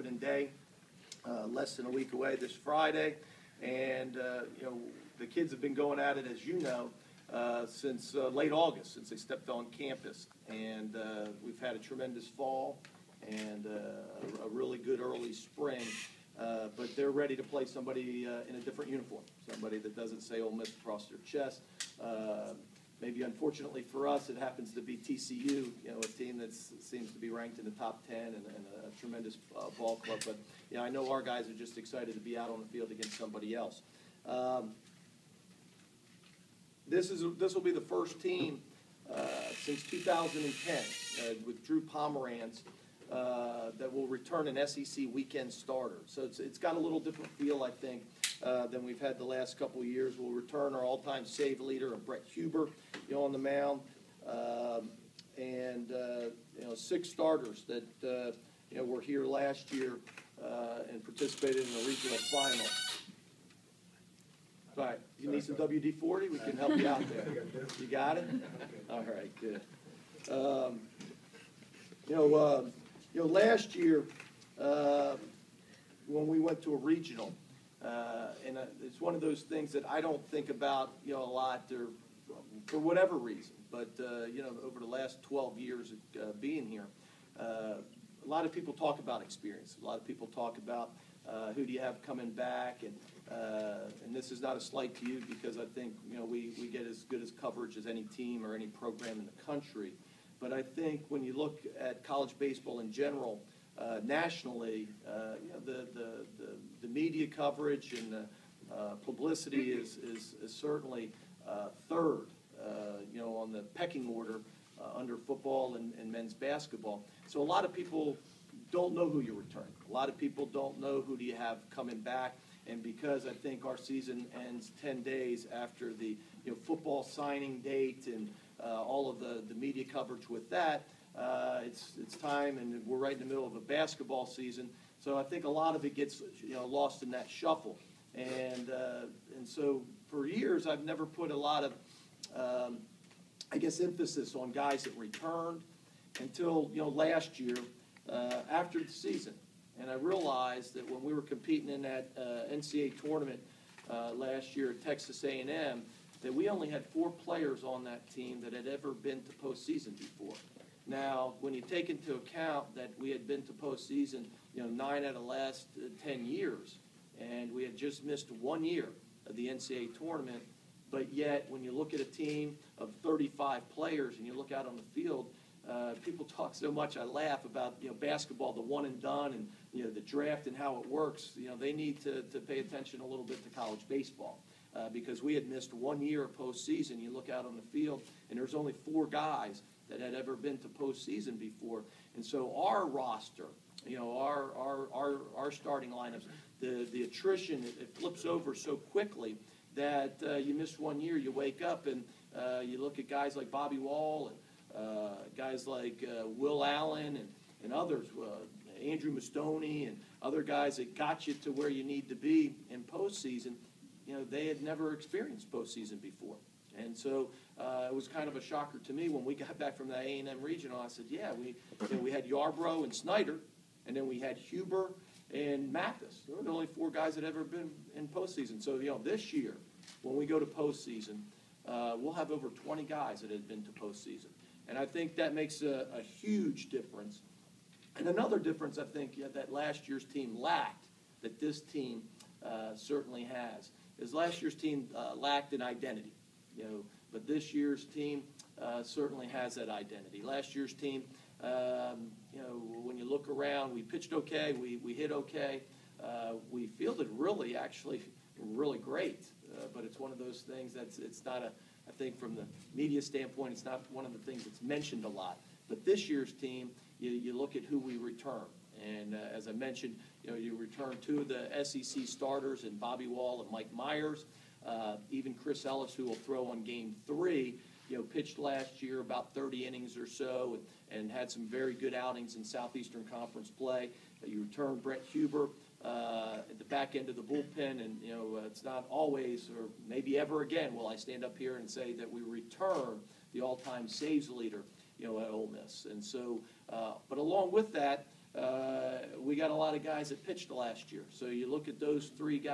opening day, less than a week away this Friday. And, the kids have been going at it, as you know, since late August, since they stepped on campus. And we've had a tremendous fall and a really good early spring. But they're ready to play somebody in a different uniform, somebody that doesn't say Ole Miss across their chest. Maybe unfortunately for us, it happens to be TCU, a team that seems to be ranked in the top 10 and a tremendous ball club. But I know our guys are just excited to be out on the field against somebody else. This will be the first team since 2010 with Drew Pomeranz that will return an SEC weekend starter. So it's got a little different feel, I think, than we've had the last couple of years. We'll return our all-time save leader, Brett Huber, on the mound, and 6 starters that were here last year and participated in the regional final. All right, you need some WD-40? We can help you out there. You got it? All right, good. Last year when we went to a regional, and it's one of those things that I don't think about, a lot, or for whatever reason. But over the last 12 years of being here, a lot of people talk about experience. A lot of people talk about who do you have coming back, and this is not a slight to you because I think we get as good as coverage as any team or any program in the country. But I think when you look at college baseball in general, nationally, the media coverage and the publicity is certainly third, on the pecking order under football and men's basketball. So a lot of people don't know who you're returning. A lot of people don't know who do you have coming back. And because I think our season ends 10 days after the football signing date and all of the media coverage with that, it's time, and we're right in the middle of a basketball season. So I think a lot of it gets lost in that shuffle. And so for years I've never put a lot of emphasis on guys that returned until last year after the season. And I realized that when we were competing in that NCAA tournament last year at Texas A&M, that we only had 4 players on that team that had ever been to postseason before. Now, when you take into account that we had been to postseason, 9 out of the last 10 years, and we had just missed 1 year of the NCAA tournament, but yet when you look at a team of 35 players and you look out on the field, people talk so much, I laugh about basketball, the one and done, and the draft and how it works. They need to pay attention a little bit to college baseball because we had missed 1 year of postseason. You look out on the field, and there's only 4 guys that had ever been to postseason before. And so our roster, our starting lineups, the attrition, it flips over so quickly that you miss 1 year, you wake up and you look at guys like Bobby Wall and guys like Will Allen and others, Andrew Mastoni and other guys that got you to where you need to be in postseason. They had never experienced postseason before. And so it was kind of a shocker to me when we got back from the A&M regional. I said, we had Yarbrough and Snyder, and then we had Huber and Mathis. There were the only 4 guys that had ever been in postseason. So, this year, when we go to postseason, we'll have over 20 guys that had been to postseason. And I think that makes a huge difference. And another difference I think that last year's team lacked, that this team certainly has, is last year's team lacked an identity. But this year's team certainly has that identity. Last year's team, when you look around, we pitched okay, we hit okay, we fielded really great. But it's one of those things it's not I think from the media standpoint, it's not one of the things that's mentioned a lot. But this year's team, you look at who we return. And as I mentioned, you return 2 of the SEC starters in Bobby Wall and Mike Myers. Even Chris Ellis, who will throw on Game 3, pitched last year about 30 innings or so and had some very good outings in Southeastern Conference play. You return Brett Huber at the back end of the bullpen, and it's not always or maybe ever again will I stand up here and say that we return the all-time saves leader, at Ole Miss. And so, but along with that, we we got a lot of guys that pitched last year. So you look at those three guys.